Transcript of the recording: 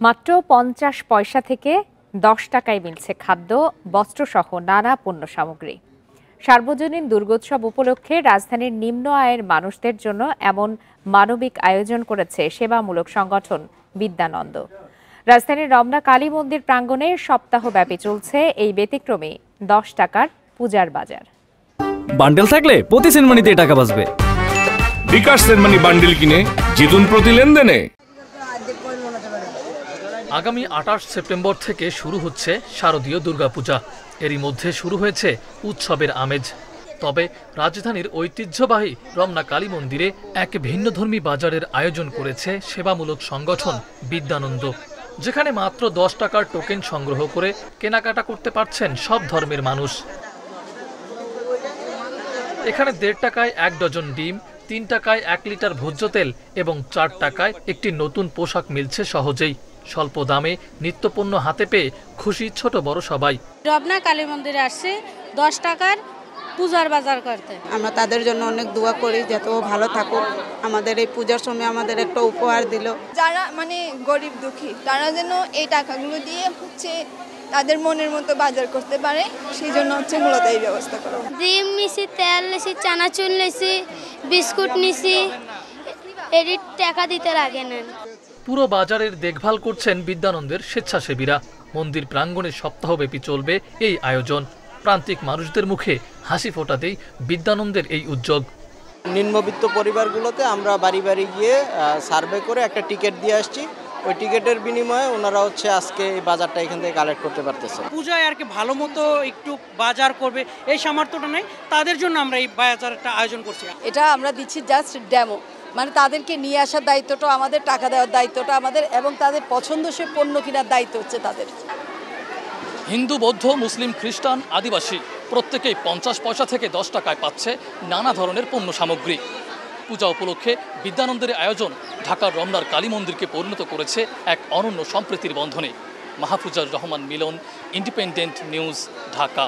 মাত্র ৫০ পয়সা থেকে ১০ টাকায় মিলছে খাদ্য, বস্ত্রসহ নানা পণ্য সামগ্রী। সার্বজনীন দুর্গোৎসব উপলক্ষে রাজধানীর নিম্ন আয়ের মানুষদের জন্য এমন মানবিক আয়োজন করেছে সেবামূলক সংগঠন বিদ্যানন্দ। রাজধানীর রমনা কালী মন্দির প্রাঙ্গণে সপ্তাহব্যাপী চলছে এই ব্যতিক্রমী ১০ টাকার পূজার বাজার। বান্ডেল থাকলে প্রতি সেনমানিতে টাকা বাঁচবে। বিকাশ সেনমানি বান্ডেল কিনে জিতুন প্রতি লেনদেনে। আগামী ২৮ সেপ্টেম্বর থেকে শুরু হচ্ছে শারদীয় দুর্গাপূজা। এরই মধ্যে শুরু হয়েছে উৎসবের আমেজ। তবে রাজধানীর ঐতিহ্যবাহী রমনা কালী মন্দিরে এক ভিন্নধর্মী বাজারের আয়োজন করেছে সেবামূলক সংগঠন বিদ্যানন্দ, যেখানে মাত্র ১০ টাকার টোকেন সংগ্রহ করে কেনাকাটা করতে পারছেন সব ধর্মের মানুষ। এখানে ১.৫ টাকায় ১ ডজন ডিম, ৩ টাকায় ১ লিটার ভোজ্য তেল এবং ৪ টাকায় একটি নতুন পোশাক মিলছে সহজেই। স্বল্প দামে নিত্যপণ্য হাতে পেয়ে খুশি ছোট বড় সবাই। রমনা কালী মন্দিরে আসছে ১০ টাকার পূজার বাজার করতে। আমরা তাদের জন্য অনেক দোয়া করি যাতে ও ভালো থাকুক, আমাদের এই পূজার সময় আমাদের একটা উপহার দিল। যারা গরিব দুঃখী তারা যেন এই টাকাগুলো দিয়ে তাদের মনের মতো বাজার করতে পারে, সেই জন্য মূলত এই ব্যবস্থা করা। ডিম নিছি, তেল নিছি, চানাচুর নিছি, বিস্কুট নিছি, এর টাকা দিতে লাগে না। পুরো বাজারের দেখভাল করছেন বিদ্যানন্দের স্বেচ্ছাসেবীরা। মন্দির প্রাঙ্গণে সপ্তাহব্যাপী চলবে এই আয়োজন। প্রান্তিক মানুষদের মুখে হাসি ফোটাতেই বিদ্যানন্দের এই উদ্যোগ। নিম্নবিত্ত পরিবারগুলোতে আমরা বাড়ি বাড়ি গিয়ে সার্ভে করে একটা টিকিট দিয়ে আসছি। ওই টিকিটের বিনিময়ে ওনারা আজকে এই বাজারটা এখান থেকে কালেক্ট করতে পারতেছে। পূজায় আর কি ভালো মতো একটু বাজার করবে এই সামর্থ্যটা নেই, তাদের জন্য আমরা এই বাজারটা আয়োজন করছি। এটা আমরা দিচ্ছি জাস্ট ডেমো, তাদেরকে নিয়ে আসার দায়িত্বটা আমাদের, টাকা দেওয়ার দায়িত্বটা আমাদের, এবং তাদের পছন্দসই পণ্য কেনার দায়িত্ব হচ্ছে তাদের। হিন্দু, বৌদ্ধ, মুসলিম, খ্রিস্টান, আদিবাসী প্রত্যেকেই ৫০ পয়সা থেকে ১০ টাকায় পাচ্ছে নানা ধরনের পণ্য সামগ্রী। পূজা উপলক্ষে বিদ্যানন্দের আয়োজন ঢাকার রমনার কালী মন্দিরকে পরিণত করেছে এক অনন্য সম্প্রীতির বন্ধনে। মাহফুজার রহমান মিলন, ইন্ডিপেন্ডেন্ট নিউজ, ঢাকা।